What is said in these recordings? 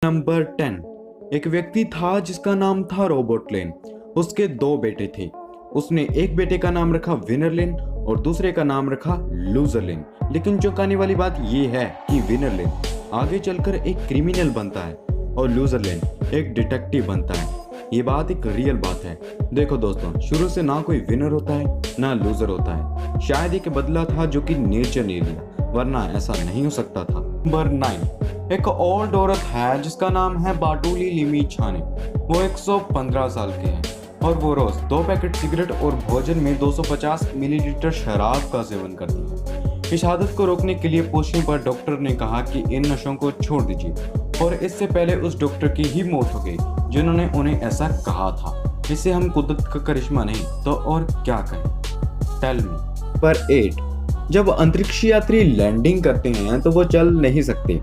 Number 10। एक व्यक्ति था जिसका नाम था रॉबर्ट लेन। उसके दो बेटे थे। उसने एक बेटे का नाम रखा विनर लेन और दूसरे का नाम रखा लूजर लेन। लेकिन चौंकाने वाली बात यह है कि विनर लेन आगे चलकर एक क्रिमिनल बनता है और लूजर लेन एक डिटेक्टिव बनता है। ये बात एक रियल बात है। देखो दोस्तों, शुरू से ना कोई विनर होता है ना लूजर होता है। शायद एक बदला था जो कि नेचर ने लिया, वरना ऐसा नहीं हो सकता था। नंबर 9। एक ओल्ड औरत है जिसका नाम है बाटुली लिमी छाने। वो 115 साल के हैं और वो रोज 2 पैकेट सिगरेट और भोजन में 250 मिलीलीटर शराब का सेवन करती है। इस आदत को रोकने के लिए पूछने पर डॉक्टर ने कहा कि इन नशों को छोड़ दीजिए, और इससे पहले उस डॉक्टर की ही मौत हो गई जिन्होंने उन्हें ऐसा कहा था। इसे हम कुदरत का करिश्मा नहीं तो और क्या कहें। Tell me. पर 8। जब अंतरिक्ष यात्री लैंडिंग करते हैं तो वो चल नहीं सकते।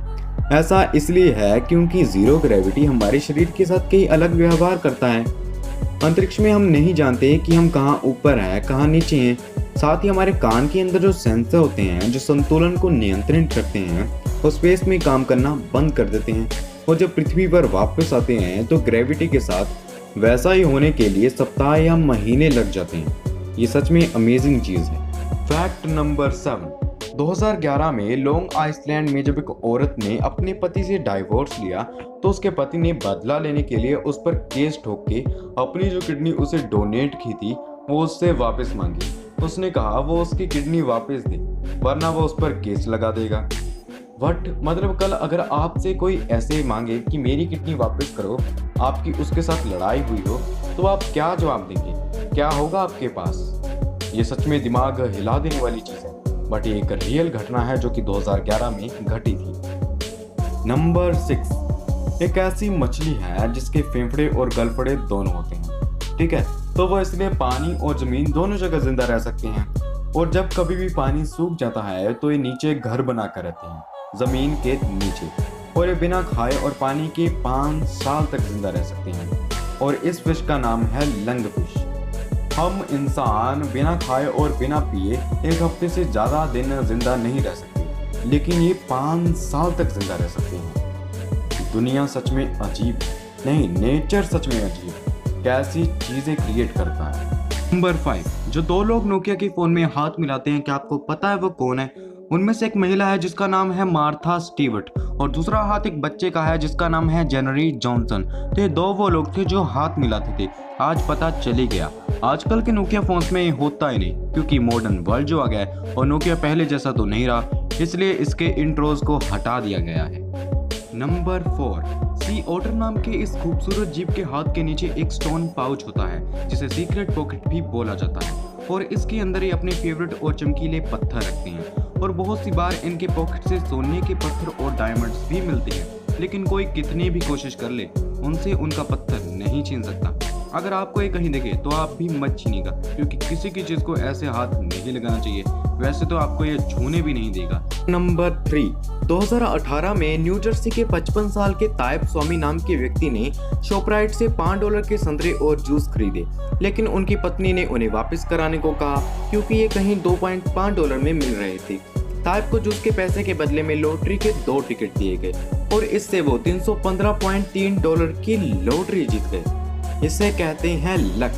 ऐसा इसलिए है क्योंकि जीरो ग्रेविटी हमारे शरीर के साथ कई अलग व्यवहार करता है। अंतरिक्ष में हम नहीं जानते कि हम कहाँ ऊपर हैं कहाँ नीचे हैं। साथ ही हमारे कान के अंदर जो सेंसर होते हैं जो संतुलन को नियंत्रित रखते हैं वो स्पेस में काम करना बंद कर देते हैं, और जब पृथ्वी पर वापस आते हैं तो ग्रेविटी के साथ वैसा ही होने के लिए सप्ताह या महीने लग जाते हैं। ये सच में अमेजिंग चीज़ है। Fact number 7। 2011 में लॉन्ग आइसलैंड में जब एक औरत ने अपने पति से डाइवोर्स लिया तो उसके पति ने बदला लेने के लिए उस पर केस ठोक के अपनी जो किडनी उसे डोनेट की थी वो उससे वापस मांगी। उसने कहा वो उसकी किडनी वापस दे वरना वो उस पर केस लगा देगा। वट मतलब कल अगर आपसे कोई ऐसे मांगे कि मेरी किडनी वापस करो, आपकी उसके साथ लड़ाई हुई हो, तो आप क्या जवाब देंगे? क्या होगा आपके पास? ये सच में दिमाग हिला देने वाली चीज़ है, बट ये एक रियल घटना है जो कि 2011 में घटी थी। नंबर 6। एक ऐसी मछली है जिसके फेफड़े और गलफड़े दोनों होते हैं, ठीक है, तो वो इसलिए पानी और जमीन दोनों जगह जिंदा रह सकते हैं। और जब कभी भी पानी सूख जाता है तो ये नीचे घर बना कर रहते हैं, जमीन के नीचे, और ये बिना खाए और पानी के 5 साल तक जिंदा रह सकते हैं। और इस फिश का नाम है लंग फिश। हम इंसान बिना खाए और बिना पिए 1 हफ्ते से ज़्यादा दिन जिंदा नहीं रह सकते, लेकिन ये 5 साल तक जिंदा रह सकते हैं। दुनिया सच में अजीब नहीं, नेचर सच में अजीब कैसी चीज़ें क्रिएट करता है। नंबर 5। जो 2 लोग नोकिया के फ़ोन में हाथ मिलाते हैं, क्या आपको पता है वो कौन है? उनमें से एक महिला है जिसका नाम है मार्था स्टीवर्ट और दूसरा हाथ एक बच्चे का है जिसका नाम है जेनरी जॉनसन। तो ये 2 वो लोग थे जो हाथ मिलाते थे। आज पता चली गया। आजकल के नोकिया फोन्स में होता ही नहीं, क्योंकि मॉडर्न वर्ल्ड जो आ गया है और नोकिया पहले जैसा तो नहीं रहा, इसलिए इसके इंट्रोज को हटा दिया गया है। नंबर 4। सी ओटर नाम के इस खूबसूरत जीव के हाथ के नीचे एक स्टोन पाउच होता है जिसे सीक्रेट पॉकेट भी बोला जाता है, और इसके अंदर ही अपने फेवरेट और चमकीले पत्थर रखते हैं। और बहुत सी बार इनके पॉकेट से सोने के पत्थर और डायमंड्स भी मिलते हैं, लेकिन कोई कितनी भी कोशिश कर ले उनसे उनका पत्थर नहीं छीन सकता। अगर आपको ये कहीं दिखे तो आप भी मत छीनिएगा, क्योंकि किसी की चीज को ऐसे हाथ नहीं लगाना चाहिए। वैसे तो आपको ये छूने भी नहीं देगा। नंबर 3। 2018 में न्यू जर्सी के 55 साल के ताइब स्वामी नाम के व्यक्ति ने शॉपराइट से $5 के संतरे और जूस खरीदे, लेकिन उनकी पत्नी ने उन्हें वापस कराने को कहा क्योंकि ये कहीं $2.5 में मिल रहे थे। ताइब को जूस के पैसे के बदले में लॉटरी के 2 टिकट दिए गए और इससे वो $315.3 की लॉटरी जीत गए। इसे कहते हैं लक।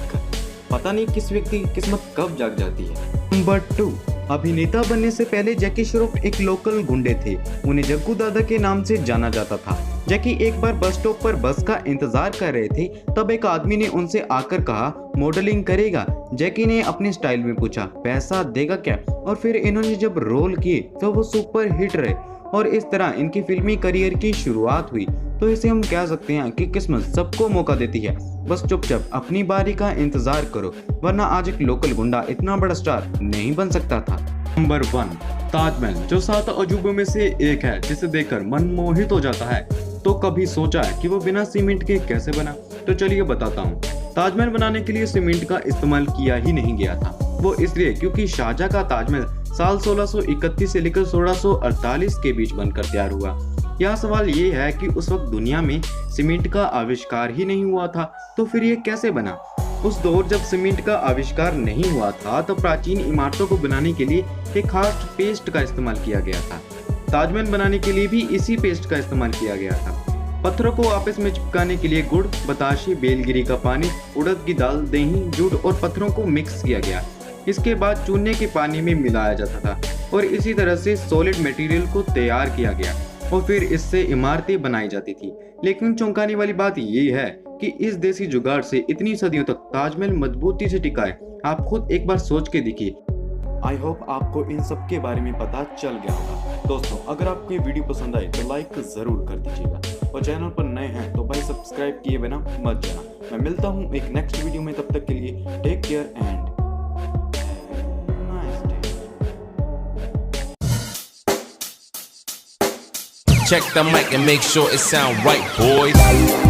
पता नहीं किस व्यक्ति की किस्मत कब जाग जाती है। नंबर 2। अभिनेता बनने से पहले जैकी श्रॉफ एक लोकल गुंडे थे। उन्हें जग्गू दादा के नाम से जाना जाता था। जैकी एक बार बस स्टॉप पर बस का इंतजार कर रहे थे, तब एक आदमी ने उनसे आकर कहा मॉडलिंग करेगा। जैकी ने अपने स्टाइल में पूछा पैसा देगा क्या, और फिर इन्होंने जब रोल किए तो वो सुपर हिट रहे और इस तरह इनकी फिल्मी करियर की शुरुआत हुई। तो इसे हम कह सकते हैं कि किस्मत सबको मौका देती है, बस चुपचाप अपनी बारी का इंतजार करो, वरना आज एक लोकल गुंडा इतना बड़ा स्टार नहीं बन सकता था। नंबर 1। ताजमहल, जो 7 अजूबों में से एक है जिसे देखकर मन मोहित हो जाता है। तो कभी सोचा है कि वो बिना सीमेंट के कैसे बना? तो चलिए बताता हूँ। ताजमहल बनाने के लिए सीमेंट का इस्तेमाल किया ही नहीं गया था। वो इसलिए क्योंकि शाहजहां का ताजमहल साल 1631 से लेकर 1648 के बीच बनकर तैयार हुआ। यह सवाल ये है कि उस वक्त दुनिया में सीमेंट का आविष्कार ही नहीं हुआ था, तो फिर ये कैसे बना? उस दौर जब सीमेंट का आविष्कार नहीं हुआ था तो प्राचीन इमारतों को बनाने के लिए एक खास पेस्ट का इस्तेमाल किया गया था। ताजमहल बनाने के लिए भी इसी पेस्ट का इस्तेमाल किया गया था। पत्थरों को आपस में चिपकाने के लिए गुड़, बताशे, बेलगिरी का पानी, उड़द की दाल, दही, जूट और पत्थरों को मिक्स किया गया। इसके बाद चूने के पानी में मिलाया जाता था और इसी तरह से सॉलिड मटेरियल को तैयार किया गया और फिर इससे इमारतें बनाई जाती थी। लेकिन चौंकाने वाली बात ये है कि इस देसी जुगाड़ से इतनी सदियों तक ताजमहल मजबूती से टिका है। आप खुद एक बार सोच के देखिए। आई होप आपको इन सब के बारे में पता चल गया होगा। दोस्तों, अगर आपको ये वीडियो पसंद आई तो लाइक जरूर कर दीजिएगा और चैनल पर नए हैं तो भाई सब्सक्राइब किए बिना मत जाना। मैं मिलता हूँ एक नेक्स्ट वीडियो में, तब तक के लिए take care and Check the mic and make sure it sound right, boys.